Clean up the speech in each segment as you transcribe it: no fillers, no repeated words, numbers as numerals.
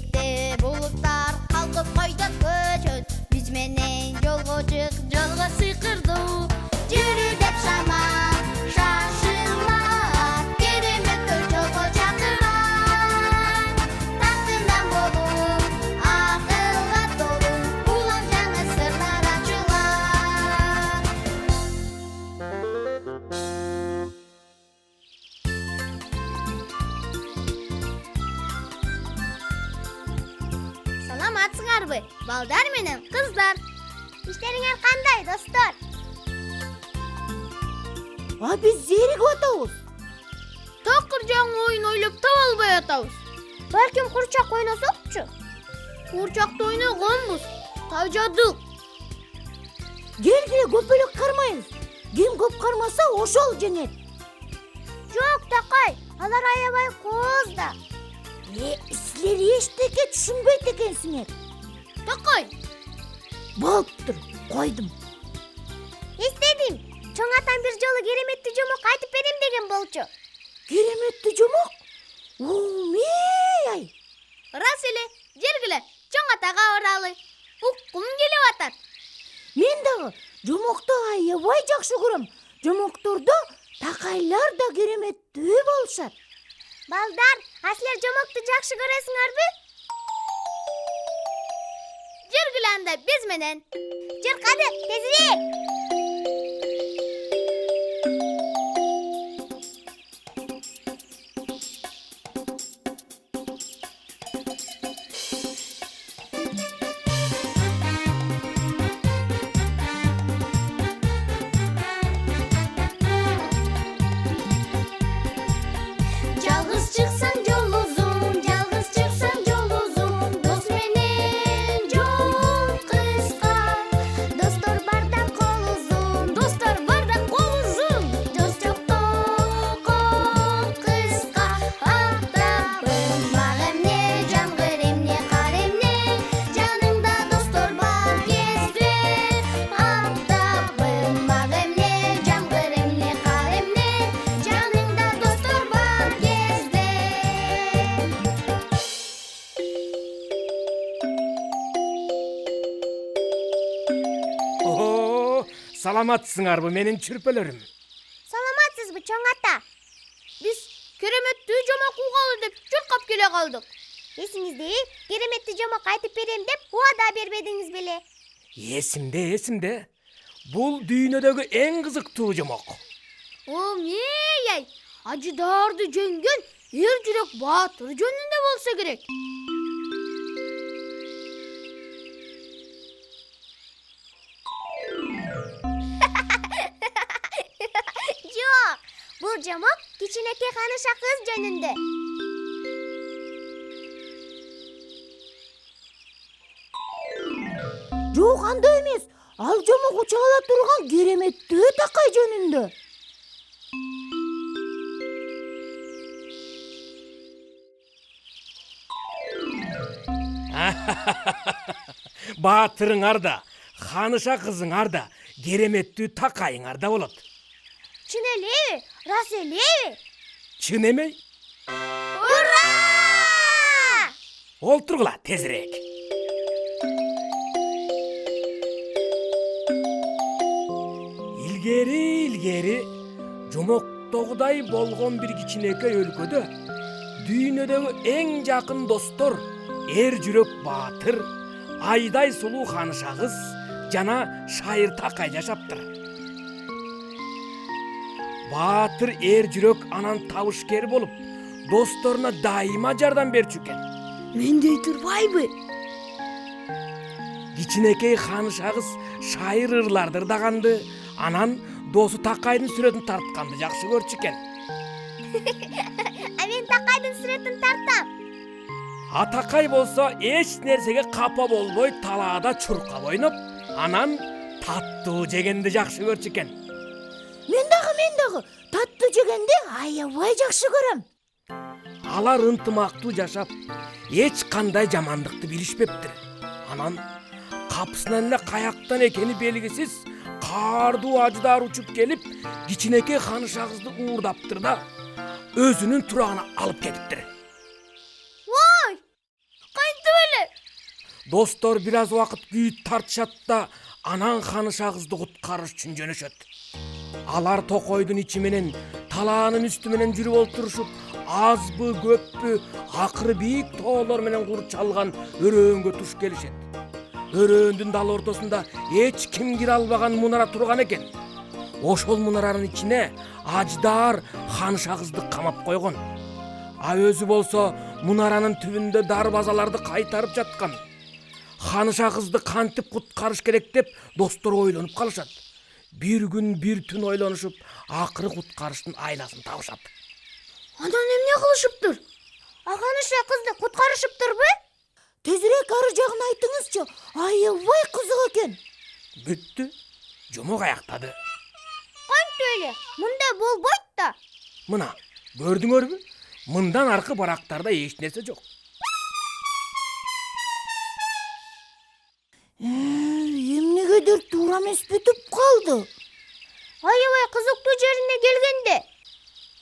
Биздикте булуттар калкып койдот көчөт. Биз менен жолго чык, жолго сыйкырдуу. Жүрү деп шама, шашылма, кереметтер жолго чакырат. Тактынан болуп, акылга толуу, улам жаңы сырлар ачылат. Саламатсыңарбы, балдар менен кыздар? Иштериңер кандай, достор? Биз зеригип атабыз. Такыр жаңы оюн ойлоп таба албай атабыз. Балким курчак ойносокчу? Курчакты ойногонбуз. Тажадык. Келгиле көпөлөк кармайбыз. Ким көп кармаса ошол жеңет. Жок, Такай, алар аябай кооз да. Силер эчтеке түшүнбөйт экенсиңер. Такай, Болуптур, койдум. эстедим. Чоң атам бир жолу кереметтүү жомок айтып берем деген болчу. Кереметтүү жомок? Ай. Рас эле, жергиле, чоң атага баралы. Уккум келип атат. Мен дагы жомокту аябай жакшы көрөм. Жомоктордо такайлар да кереметтүү болушат. Балдар, силер жомокту жакшы көрөсүңөрбү? Жергиле анда биз менен. Жыркады, тезирээк. Жалгыз чыксаң жол узун, жалгыз чыксаң жол узун. Дос менен жол кыска. Достор барда кол узун, достор барда кол узун. Дос жокто кол кыска. Аттабым баг эмне, жамгыр эмне, кар эмне. Жаныңда достор бар кезде. Аттабым баг эмне, жамгыр эмне, кар эмне. Жаныңда достор бар кезде. Саламатсыңарбы менин чүрпөлөрүм? Саламатсызбы, чоң ата? Биз кереметтүү жомок угалы деп чуркап келе калдык. Эсиңизде, кереметтүү жомок айтып берем деп уада бербедиңиз беле? Эсимде. Бул дүйнөдөгү эң кызыктуу жомок. Ай, ажыдарды жеңген эр жүрөк баатыр жөнүндө болсо керек. Жок, бул жомок кичинекей Ханыша кыз жөнүндө. Жок, андай эмес. Ал жомок уча ала турган кереметтүү такай жөнүндө. Баатырыңар да, Ханыша кызыңар да, кереметтүү такайыңар да болот. Чын элеби? Рас элеби? Чын эмей? Ура! Олтургула тезирээк. Илгери жомоктогудай болгон бир кичинекей өлкөдө дүйнөдөгү эң жакын достор эр жүрөк баатыр, айдай сулуу Ханыша кыз жана шайыр такай жашаптыр. Баатыр эр жүрөк анан табышкер болуп, досторуна дайыма жардам берчү экен. Мендей турбайбы? Кичинекей Ханыша кыз шайыр ырларды ырдаганды, анан досу Такайдын сүрөтүн тартканды жакшы көрчү экен. Мен Такайдын сүрөтүн тартам. Такай болсо эч нерсеге капа болбой талаада чуркап ойноп, анан таттуу жегенди жакшы көрчү экен. Мен дагы таттуу жегенди аябай жакшы көрөм. Алар ынтымактуу жашап, эч кандай жамандыкты билишпептир. Анан капысынан эле каяктан экени белгисиз каардуу ажыдар учуп келип, кичинекей Ханыша кызды уурдаптыр да өзүнүн турагына алып кетиптир. Ой! Кайын Достор бир аз убакыт күйүт тартышат да анан Ханыша кызды куткарыш үчүн жөнөшөт. Алар токойдун ичи менен талаанын үстү менен жүрүп олтурушуп, азбы көппү акыры бийик тоолор менен курчалган өрөөнгө туш келишет. Өрөөндүн дал ортосунда эч ким кире албаган мунара турган экен. Ошол мунаранын ичине аждар Ханыша кызды камап койгон. А өзү болсо мунаранын түбүндө дарбазаларды кайтарып жаткан. Ханыша кызды кантип куткарыш керек деп достор ойлонуп калышат. Бир күн бир түн ойлонушуп, акыры куткарыштын айласын табышат. Анан эмне кылышыптыр? Ханыша кызды куткарышыптырбы? Тезирээк ары жагын айтыңызчы. Аябай кызык экен. Бүттү. Жомок аяктады. Кантип эле? Мындай болбойт да. Мына, көрдүңөрбү? Мындан аркы барактарда эч нерсе жок. Эмнегедир туура эмес бүтүп калды. Аябай кызыктуу жерине келгенде.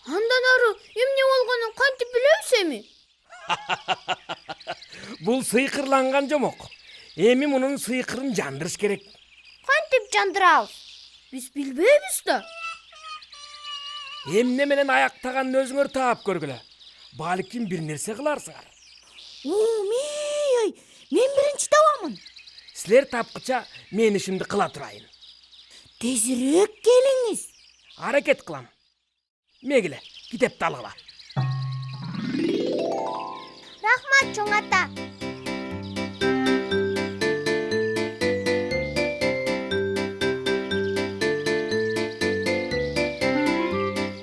Андан ары эмне болгонун кантип билебиз эми? Бул сыйкырланган жомок. Эми мунун сыйкырын жандырыш керек. Кантип жандырабыз? Биз билбейбиз да. Эмне менен аяктаганын өзүңөр таап көргүлө. Балким бир нерсе кыларсыңар. Ой, мен биринчи табамын. Силер тапкыча мен ишимди кыла турайын. Тезирээк келиңиз. Аракет кылам. Мегиле, китепти алгыла. Рахмат, чоң ата.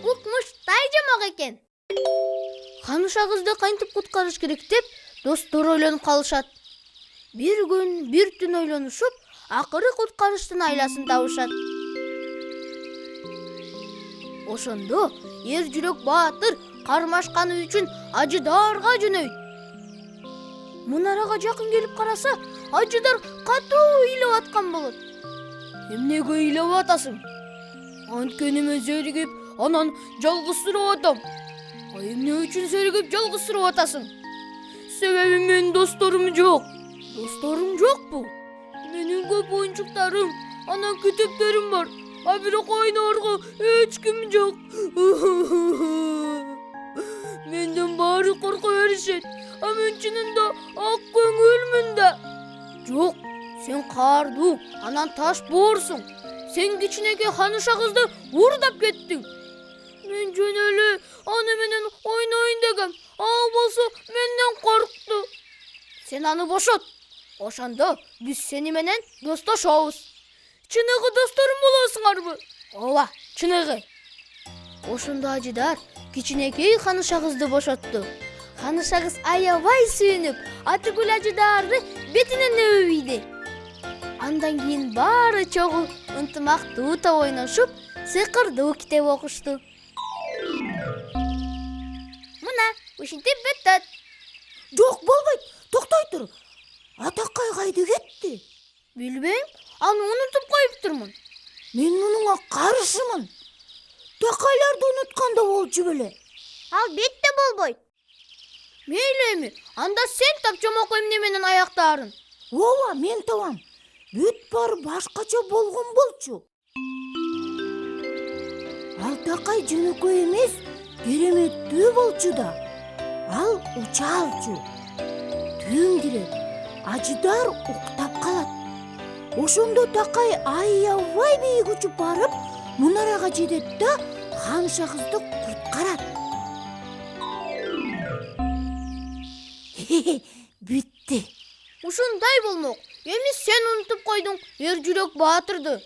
Укмуштай жомок экен. Ханыша кызды кантип куткарыш керек деп достор ойлонуп калышат. Бир күн, бир түн ойлонушуп, акыры куткарыштын айласын табышат. Ошондо эр жүрөк баатыр кармашканы үчүн Ажыдарга жөнөйт. Мунарага жакын келип караса, Ажыдар катуу ыйлап аткан болот. Эмнеге ыйлап атасың? Анткени мен зеригип, анан жалгызсырап атам. Эмне үчүн зеригип жалгызсырап атасың? Себеби менин досторум жок. Досторум жокпу? Менин көп оюнчуктарым, анан китептерим бар. А бирок ойнорго эч ким жок. Менден баары корко беришет. А мен чынында ак көңүлмүн да. Жок, сен каардуу, анан таш боорсуң. Сен кичинекей Ханыша кызды уурдап кеттиң. Мен жөн эле аны менен ойнойн дегем. Ал болсо менден коркту. Сен аны бошот. Ошондо биз сени менен достошобуз. Чыныгы досторум болосуңарбы? Ооба, чыныгы. Ошондо Ажыдар кичинекей Ханыша кызды бошотту. Ханыша кыз аябай сүйүнүп, Атыгүл Ажыдарды бетинен өбөйдү. Андан кийин баары чогуу ынтымактуу топ ойношуп, сыйкырдуу китеп окушту. Мына, ушинтип бүттүт. Жок, болбойт. Токтой тур. Атакай кайда кетти? Билбейм, аны унутуп коюптурмун. Мен мунуңа каршымын. Такайларды унутканда болчу беле. Албетте болбойт. Мейли эми, анда сен тап жомок эмне менен аяктаарын. Ооба, мен табам. Бүт баары башкача болгон болчу. Ал такай жөнөкөй эмес, кереметтүү болчу да. Ал учалчу. Түн кирет. Ажыдар уктап калат. Ошондо такай аябай бийик учуп барып, мунарага жетет да Ханыша кызды куткарат. Бүттү. Ушундай болмок. Эми сен унутуп койдуң эр жүрөк баатырды.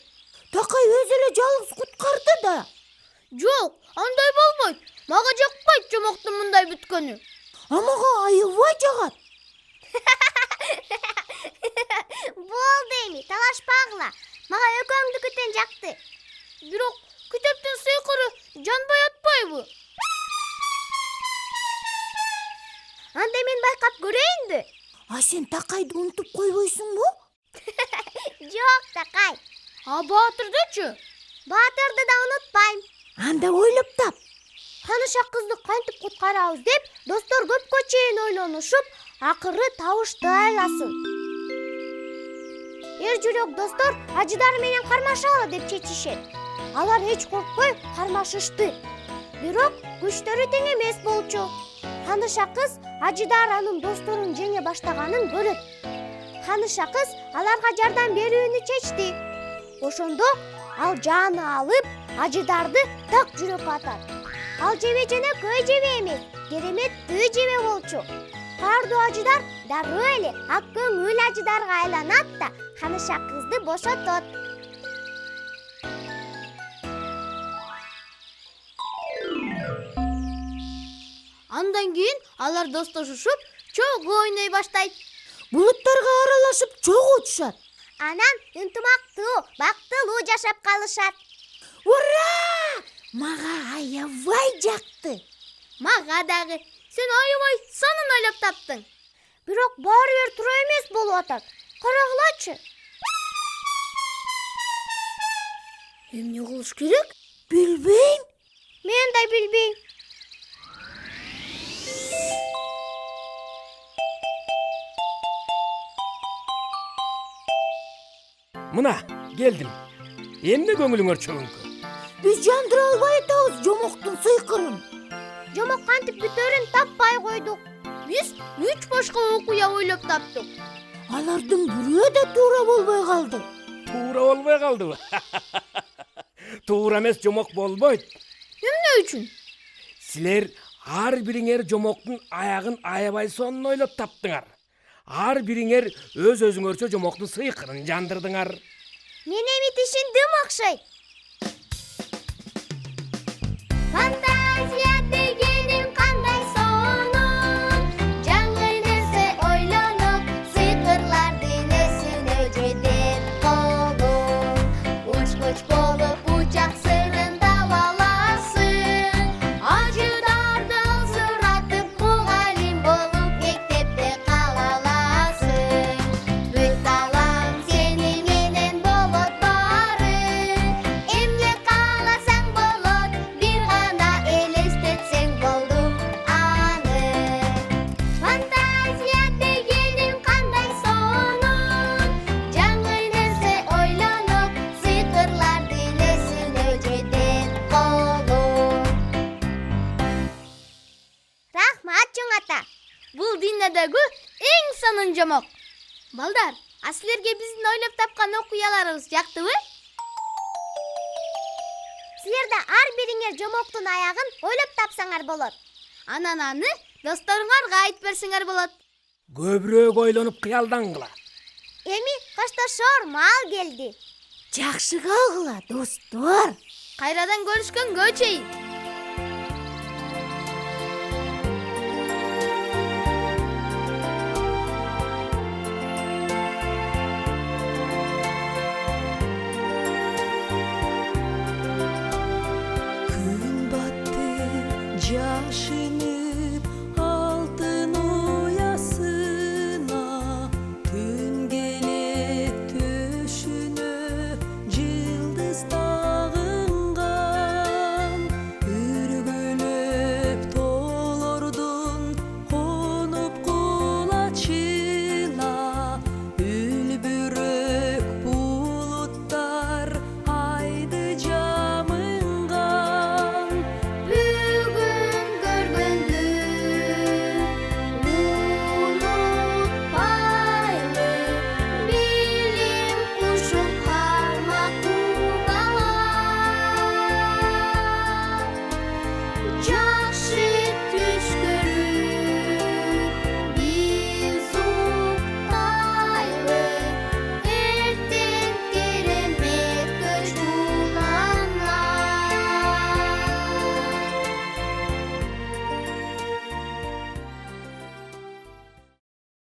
Такай өзү эле жалгыз куткарды да. Жок, андай болбойт. Мага жакпайт жомоктун мындай бүткөнү. Мага аябай жагат. Болду эми, талашпагыла. Мага экөөңдүкү тең жакты. Бирок китептин сыйкыры жанбай атпайбы? Анда мен байкап көрөйүнбү? А сен такайды унутуп койбойсуңбу? Жок, такай. А баатырдычы? Баатырды да унутпайм. Анда ойлоп тап. Ханыша кызды кантип куткарабыз деп достор көпкө чейин ойлонушуп, акыры табышты айласын. эр жүрөк достор ажыдары менен кармашалы деп чечишет. Алар эч коркпой кармашышты. Бирок күчтөрү тең эмес болчу. Ханыша кыз ажыдар анын досторун жеңе баштаганын көрөт. Ханыша кыз аларга жардам берүүнү чечти. Ошондо ал жааны алып ажыдарды так жүрөккө атат. Ал жебе жана көй жебе эмес, керемет түү жебе болчу. Каардуу ажыдар дароо эле ак көңүл ажыдарга айланат да ханыша кызды бошотот. Андан кийин алар достошушуп чогуу ойной баштайт. Булуттарга аралашып чогуу учушат. Анан ынтымактуу, бактылуу жашап калышат. Ура! Мага аябай жакты. Мага дагы. Сен аябай сонун ойлоп таптың. Бирок баары бир туура эмес болуп атат. Карагылачы. Эмне кылыш керек? Билбейм. Мен да билбейм. Мына, келдим. Эмне көңүлүңөр чөгүңкү? Биз жандыра албай атабыз жомоктун сыйкырын. Жомок кантип бүтөрүн таппай койдук. Биз 3 башка окуя ойлоп таптык. Алардын бирөө да туура болбой калды. Туура болбой калдыбы? Туура эмес жомок болбойт. Эмне үчүн? Силер ар бириңер жомоктун аягын аябай сонун ойлоп таптыңар. Ар бириңер өз өзүңөрчө жомоктун сыйкырын жандырдыңар. Мен эми түшүндүм окшойт. Фантазия дегеним кандай сонун, жаңы нерсе ойлонуп, сыйкырлардын эсине жетет колум. Учкуч болуп учак сырын табаласың, ажыдарды алсыратып мугалим болуп мектепте калаласың. Бүт алам сени менен болот баары, эмне кааласаң болот, бир гана элестетсең болду аны. Фантазия дегеним кандай сонун, жаңы нерсе ойлонуп, сыйкырлардын эсине жетет колум. Рахмат чоң ата. Бул дүйнөдөгү эң сонун жомок. Балдар, а силерге биздин ойлоп тапкан окуяларыбыз жактыбы? Силер да ар бириңер жомоктун аягын ойлоп тапсаңар болот. Анан аны досторуңарга айтып берсеңер болот. Көбүрөөк ойлонуп кыялдангыла. Эми коштошор маал келди. Жакшы калгыла, достор. Кайрадан көрүшкөнгө чейин.